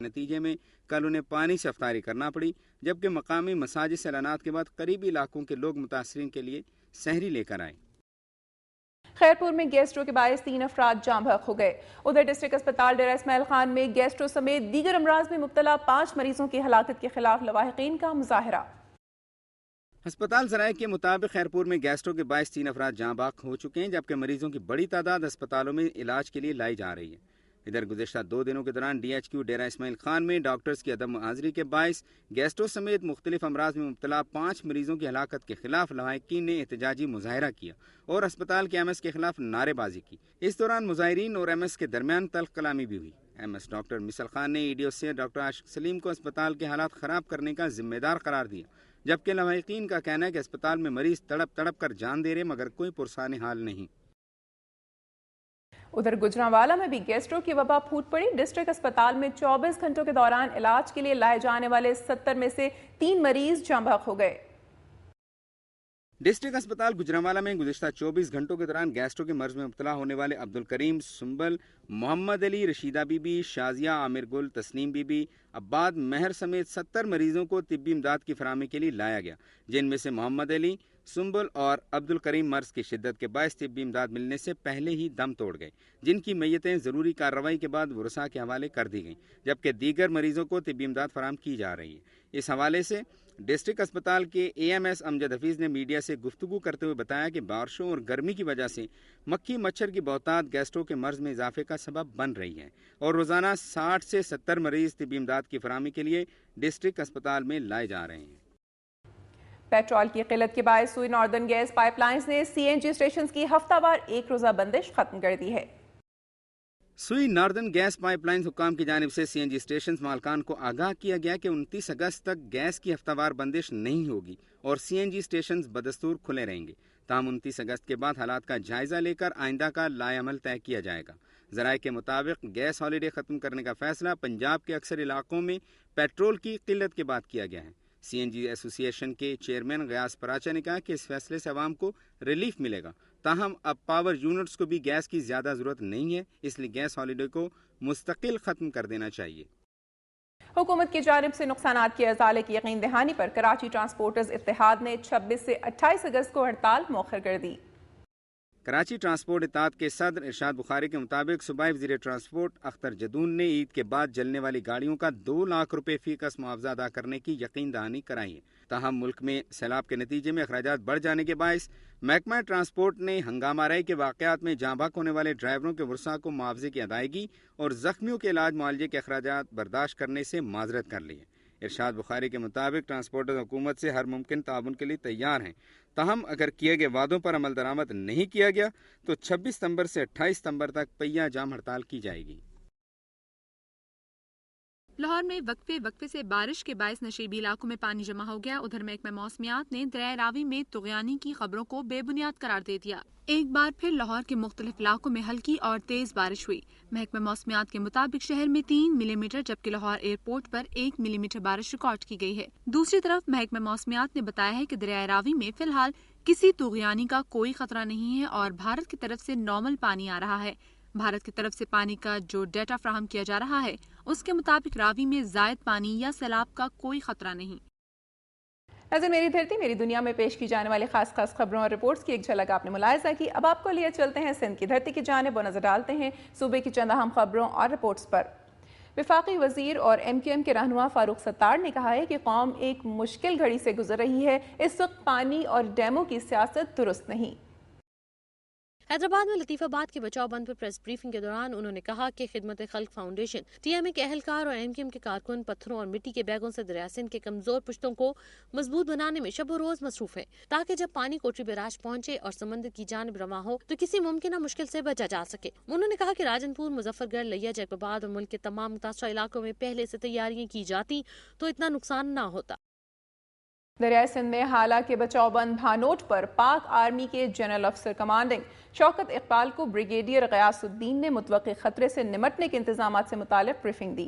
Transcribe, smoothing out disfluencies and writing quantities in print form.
نتیجے میں کل انہیں پانی سے افطاری کرنا پڑی، جبکہ مقامی مساجد سے اعلانات کے بعد قریبی علاقوں کے لوگ متاثرین کے لیے سحری لے کر آئے۔ خیرپور میں گیسٹرو کے باعث 3 افراد جاں بحق ہو گئے۔ ادھر ڈسٹرکٹ اسپتال ڈیرہ اسماعیل خان میں گیسٹرو سمیت دیگر امراض میں مبتلا 5 مریضوں کی ہلاکت کے خلاف لواحقین کا مظاہرہ۔ ہسپتال ذرائع کے مطابق خیرپور میں گیسٹرو کے باعث 3 افراد جاں بحق ہو چکے ہیں، جبکہ مریضوں کی بڑی تعداد اسپتالوں میں علاج کے لیے لائی جا رہی ہے۔ ادھر گزشتہ 2 دنوں کے دوران D H Q Dera Ismail Khan میں ڈاکٹرز کی عدم حاضری کے باعث گیسٹرو سمیت مختلف امراض میں مبتلا 5 مریضوں کی ہلاکت کے خلاف لواحقین نے احتجاجی مظاہرہ کیا اور اسپتال کے ایم ایس کے خلاف نعرے بازی کی۔ اس دوران مظاہرین اور ایم ایس کے درمیان تلخ کلامی بھی ہوئی۔ ایم ایس ڈاکٹر مثل خان نے ای ڈی او سے ڈاکٹر عاشق سلیم کو اسپتال کے حالات خراب کرنے کا ذمہ دار قرار دیا، جبکہ لواحقین کا کہنا ہے کہ اسپتال میں مریض تڑپ تڑپ کر جان دے رہے مگر کوئی پرسان حال نہیں۔ ادھر گجرانوالہ میں بھی گیسٹرو کی وبا پھوٹ پڑی۔ ڈسٹرکٹ اسپتال میں 24 گھنٹوں کے دوران علاج کے لیے لائے جانے والے 70 میں سے 3 مریض جاں بحق ہو گئے۔ ڈسٹرکٹ اسپتال گجرانوالہ میں گزشتہ 24 گھنٹوں کے دوران گیسٹرو کے مرض میں مبتلا ہونے والے عبدالکریم سنبل، محمد علی، رشیدہ بی بی، شازیہ عامر گل، تسنیم بی بی، عباد مہر سمیت 70 مریضوں کو طبی امداد کی فراہمی کے لیے لایا گیا، جن میں سے محمد علی، سنبل اور عبدالکریم مرض کی شدت کے باعث طبی امداد ملنے سے پہلے ہی دم توڑ گئے، جن کی میتیں ضروری کارروائی کے بعد ورثاء کے حوالے کر دی گئیں، جبکہ دیگر مریضوں کو طبی امداد فراہم کی جا رہی ہے۔ اس حوالے سے ڈسٹرکٹ اسپتال کے اے ایم ایس امجد حفیظ نے میڈیا سے گفتگو کرتے ہوئے بتایا کہ بارشوں اور گرمی کی وجہ سے مکھی مچھر کی بہتات گیسٹرو کے مرض میں اضافے کا سبب بن رہی ہے اور روزانہ 60 سے 70 مریض طبی امداد کی فراہمی کے لیے ڈسٹرکٹ اسپتال میں لائے جا رہے ہیں۔ پیٹرول کی قلت کے باعث سوئی ناردرن گیس پائپ لائنز نے سی این جی اسٹیشنز کی ہفتہ وار 1 روزہ بندش ختم کر دی ہے۔ سوئی ناردرن گیس پائپ لائنز حکام کی جانب سے سی این جی اسٹیشنز مالکان کو آگاہ کیا گیا کہ 29 اگست تک گیس کی ہفتہ وار بندش نہیں ہوگی اور سی این جی اسٹیشنز بدستور کھلے رہیں گے۔ تاہم 29 اگست کے بعد حالات کا جائزہ لے کر آئندہ کا لائے عمل طے کیا جائے گا۔ ذرائع کے مطابق گیس ہالیڈے ختم کرنے کا فیصلہ پنجاب کے اکثر علاقوں میں پیٹرول کی قلت کے بعد کیا گیا ہے۔ سی این جی ایسوسی ایشن کے چیئرمین غیاث پراچا نے کہا کہ اس فیصلے سے عوام کو ریلیف ملے گا، تاہم اب پاور یونٹس کو بھی گیس کی زیادہ ضرورت نہیں ہے، اس لیے گیس ہالیڈے کو مستقل ختم کر دینا چاہیے۔ حکومت کی جانب سے نقصانات کے ازالے کی یقین دہانی پر کراچی ٹرانسپورٹرز اتحاد نے 26 سے 28 اگست کو ہڑتال مؤخر کر دی۔ کراچی ٹرانسپورٹ اتحاد کے صدر ارشاد بخاری کے مطابق صوبائی وزیر ٹرانسپورٹ اختر جدون نے عید کے بعد جلنے والی گاڑیوں کا 2 لاکھ روپے فی کس معاوضہ ادا کرنے کی یقین دہانی کرائی ہے۔ تاہم ملک میں سیلاب کے نتیجے میں اخراجات بڑھ جانے کے باعث محکمہ ٹرانسپورٹ نے ہنگامہ آرائی کے واقعات میں جاں بحق ہونے والے ڈرائیوروں کے ورثاء کو معاوضے کی ادائیگی اور زخمیوں کے علاج معالجے کے اخراجات برداشت کرنے سے معذرت کر لی ہے۔ ارشاد بخاری کے مطابق ٹرانسپورٹر حکومت سے ہر ممکن تعاون کے لیے تیار ہیں، تاہم اگر کیے گئے وعدوں پر عمل درآمد نہیں کیا گیا تو 26 ستمبر سے 28 ستمبر تک پہیہ جام ہڑتال کی جائے گی۔ لاہور میں وقفے سے بارش کے باعث نشیبی علاقوں میں پانی جمع ہو گیا۔ ادھر محکمہ موسمیات نے دریائے راوی میں طغیانی کی خبروں کو بے بنیاد قرار دے دیا۔ ایک بار پھر لاہور کے مختلف علاقوں میں ہلکی اور تیز بارش ہوئی۔ محکمہ موسمیات کے مطابق شہر میں 3 ملی میٹر جبکہ لاہور ایئرپورٹ پر 1 ملی میٹر بارش ریکارڈ کی گئی ہے۔ دوسری طرف محکمہ موسمیات نے بتایا ہے کہ دریائے راوی میں فی الحال کسی طغیانی کا کوئی خطرہ نہیں ہے اور بھارت کی طرف سے نارمل پانی آ رہا ہے۔ بھارت کی طرف سے پانی کا جو ڈیٹا فراہم کیا جا رہا ہے اس کے مطابق راوی میں زائد پانی یا سیلاب کا کوئی خطرہ نہیں۔ نظر میری دھرتی میری دنیا میں پیش کی جانے والی خاص خبروں اور رپورٹس کی ایک جھلک آپ نے ملاحظہ کی۔ اب آپ کو لیے چلتے ہیں سندھ کی دھرتی کی جانب اور نظر ڈالتے ہیں صوبے کی چند اہم خبروں اور رپورٹس پر۔ وفاقی وزیر اور ایم کیو ایم کے رہنما فاروق ستار نے کہا ہے کہ قوم ایک مشکل گھڑی سے گزر رہی ہے، اس وقت پانی اور ڈیموں کی سیاست درست نہیں۔ حیدرآباد میں لطیف آباد کے بچاؤ بند پر پریس بریفنگ کے دوران انہوں نے کہا کہ خدمت خلق فاؤنڈیشن، ٹی ایم اے کے اہلکار اور ایم کیو ایم کے کارکن پتھروں اور مٹی کے بیگوں سے دریا سندھ کے کمزور پشتوں کو مضبوط بنانے میں شب و روز مصروف ہے تاکہ جب پانی کوٹری بیراج پہنچے اور سمندر کی جانب رواں ہو تو کسی ممکنہ مشکل سے بچا جا سکے۔ انہوں نے کہا کہ راجن پور، مظفر گڑھ، لیا، جیکب آباد اور ملک کے تمام متاثرہ علاقوں میں پہلے سے تیاریاں کی جاتی تو اتنا نقصان نہ ہوتا۔ دریائے سندھ میں حالہ کے بچاؤ بند بھانوٹ پر پاک آرمی کے جنرل افسر کمانڈنگ شوکت اقبال کو بریگیڈیئر غیاث الدین نے متوقع خطرے سے نمٹنے کے انتظامات سے متعلق بریفنگ دی۔